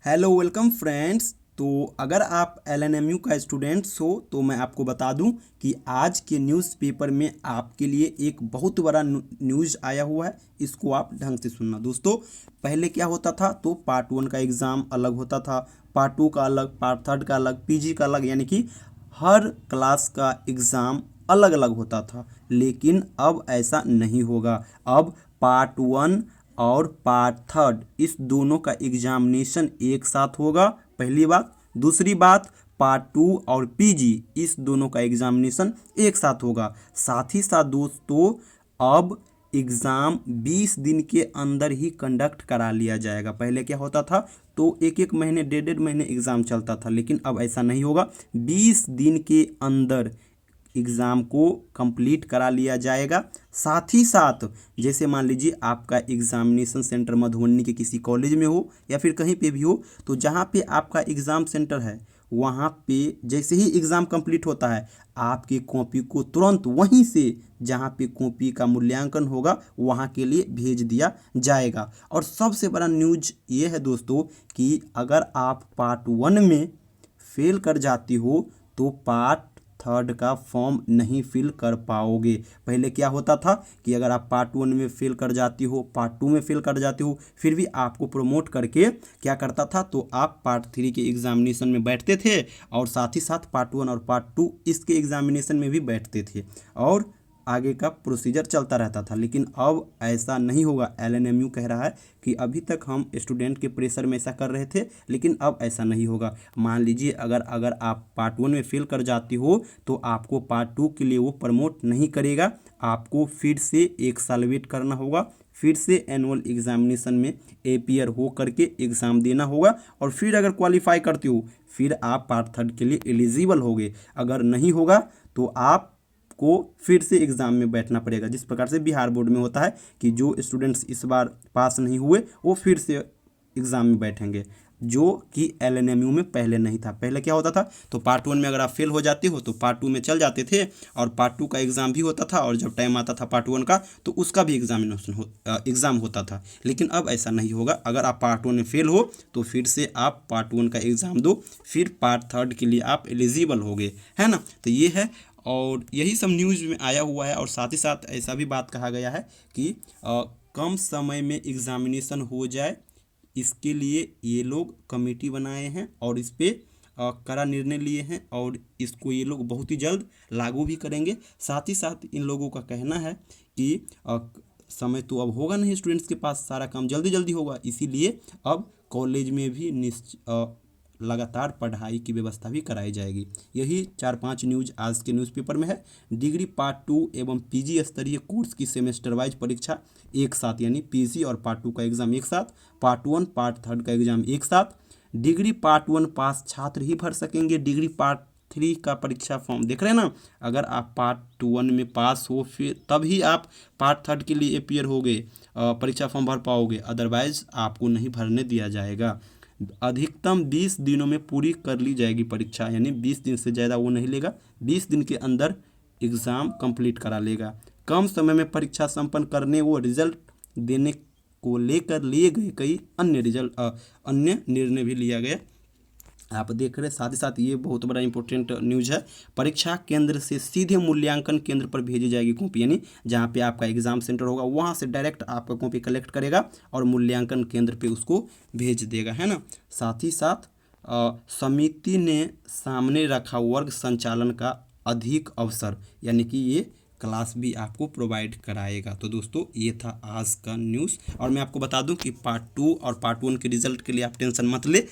Hello welcome friends. तो अगर आप एलएनएमयू का स्टूडेंट्स हो तो मैं आपको बता दूं कि आज के न्यूज़पेपर में आपके लिए एक बहुत बड़ा न्यूज़ आया हुआ है। इसको आप ढंग से सुनना दोस्तों। पहले क्या होता था, तो पार्ट 1 का एग्ज़ाम अलग होता था, पार्ट 2 का अलग, पार्ट 3 का अलग, पीजी का अलग, यानी कि हर क्लास का एग्ज़ाम अलग अलग होता था। लेकिन अब ऐसा नहीं होगा। अब पार्ट 1 और पार्ट 3 इस दोनों का एग्जामिनेशन एक साथ होगा, पहली बात। दूसरी बात, पार्ट 2 और पीजी इस दोनों का एग्जामिनेशन एक साथ होगा। साथ ही साथ दोस्तों, अब एग्ज़ाम 20 दिन के अंदर ही कंडक्ट करा लिया जाएगा। पहले क्या होता था, तो एक एक महीने, डेढ़ डेढ़ महीने एग्ज़ाम चलता था, लेकिन अब ऐसा नहीं होगा। 20 दिन के अंदर एग्ज़ाम को कंप्लीट करा लिया जाएगा। साथ ही साथ जैसे मान लीजिए आपका एग्ज़ामिनेशन सेंटर मधुबनी के किसी कॉलेज में हो या फिर कहीं पे भी हो, तो जहाँ पे आपका एग्ज़ाम सेंटर है वहाँ पे जैसे ही एग्ज़ाम कंप्लीट होता है, आपकी कॉपी को तुरंत वहीं से जहाँ पे कॉपी का मूल्यांकन होगा वहाँ के लिए भेज दिया जाएगा। और सबसे बड़ा न्यूज़ ये है दोस्तों कि अगर आप पार्ट 1 में फेल कर जाती हो तो पार्ट 3 का फॉर्म नहीं फिल कर पाओगे। पहले क्या होता था कि अगर आप पार्ट 1 में फेल कर जाती हो, पार्ट 2 में फेल कर जाती हो, फिर भी आपको प्रमोट करके क्या करता था, तो आप पार्ट 3 के एग्जामिनेशन में बैठते थे और साथ ही साथ पार्ट 1 और पार्ट 2 इसके एग्जामिनेशन में भी बैठते थे और आगे का प्रोसीजर चलता रहता था। लेकिन अब ऐसा नहीं होगा। एलएनएमयू कह रहा है कि अभी तक हम स्टूडेंट के प्रेशर में ऐसा कर रहे थे, लेकिन अब ऐसा नहीं होगा। मान लीजिए अगर अगर आप पार्ट 1 में फेल कर जाती हो तो आपको पार्ट 2 के लिए वो प्रमोट नहीं करेगा। आपको फिर से एक साल वेट करना होगा, फिर से एनुअल एग्जामिनेशन में एपियर हो करके एग्ज़ाम देना होगा और फिर अगर क्वालिफाई करती हो फिर आप पार्ट 3 के लिए एलिजिबल होगे। अगर नहीं होगा तो आप को फिर से एग्ज़ाम में बैठना पड़ेगा। जिस प्रकार से बिहार बोर्ड में होता है कि जो स्टूडेंट्स इस बार पास नहीं हुए वो फिर से एग्ज़ाम में बैठेंगे, जो कि एलएनएमयू में पहले नहीं था। पहले क्या होता था, तो पार्ट 1 में अगर आप फेल हो जाते हो तो पार्ट 2 में चल जाते थे और पार्ट 2 का एग्ज़ाम भी होता था और जब टाइम आता था पार्ट 1 का तो उसका भी एग्ज़ाम होता था। लेकिन अब ऐसा नहीं होगा। अगर आप पार्ट 1 में फेल हो तो फिर से आप पार्ट 1 का एग्ज़ाम दो, फिर पार्ट 3 के लिए आप एलिजिबल होगे, है ना। तो ये है और यही सब न्यूज़ में आया हुआ है। और साथ ही साथ ऐसा भी बात कहा गया है कि कम समय में एग्ज़ामिनेशन हो जाए, इसके लिए ये लोग कमेटी बनाए हैं और इस पे कड़ा निर्णय लिए हैं और इसको ये लोग बहुत ही जल्द लागू भी करेंगे। साथ ही साथ इन लोगों का कहना है कि समय तो अब होगा नहीं स्टूडेंट्स के पास, सारा काम जल्दी जल्दी होगा, इसीलिए अब कॉलेज में भी लगातार पढ़ाई की व्यवस्था भी कराई जाएगी। यही 4-5 न्यूज़ आज के न्यूज़पेपर में है। डिग्री पार्ट 2 एवं पीजी स्तरीय कोर्स की सेमेस्टर वाइज परीक्षा एक साथ, यानी पीजी और पार्ट 2 का एग्ज़ाम एक साथ, पार्ट 1 पार्ट 3 का एग्ज़ाम एक साथ। डिग्री पार्ट 1 पास छात्र ही भर सकेंगे डिग्री पार्ट 3 का परीक्षा फॉर्म। देख रहे हैं ना, अगर आप पार्ट 1 में पास हो फिर तभी आप पार्ट 3 के लिए अपियर होगे, परीक्षा फॉर्म भर पाओगे, अदरवाइज आपको नहीं भरने दिया जाएगा। अधिकतम 20 दिनों में पूरी कर ली जाएगी परीक्षा, यानी 20 दिन से ज़्यादा वो नहीं लेगा, 20 दिन के अंदर एग्ज़ाम कंप्लीट करा लेगा। कम समय में परीक्षा संपन्न करने व रिजल्ट देने को लेकर लिए गए कई अन्य निर्णय भी लिया गया, आप देख रहे हैं। साथ ही साथ ये बहुत बड़ा इंपॉर्टेंट न्यूज़ है, परीक्षा केंद्र से सीधे मूल्यांकन केंद्र पर भेजी जाएगी कॉपी, यानी जहाँ पे आपका एग्ज़ाम सेंटर होगा वहाँ से डायरेक्ट आपका कॉपी कलेक्ट करेगा और मूल्यांकन केंद्र पे उसको भेज देगा, है ना। साथ ही साथ समिति ने सामने रखा वर्ग संचालन का अधिक अवसर, यानी कि ये क्लास भी आपको प्रोवाइड कराएगा। तो दोस्तों ये था आज का न्यूज़। और मैं आपको बता दूं कि पार्ट 2 और पार्ट 1 के रिजल्ट के लिए आप टेंशन मत ले।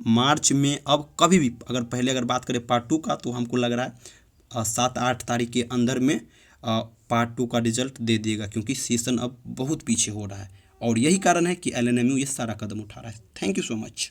मार्च में अब कभी भी अगर बात करें पार्ट 2 का, तो हमको लग रहा है 7-8 तारीख के अंदर में पार्ट 2 का रिजल्ट दे देगा, क्योंकि सेशन अब बहुत पीछे हो रहा है और यही कारण है कि एलएनएमयू ये सारा कदम उठा रहा है। Thank you so much.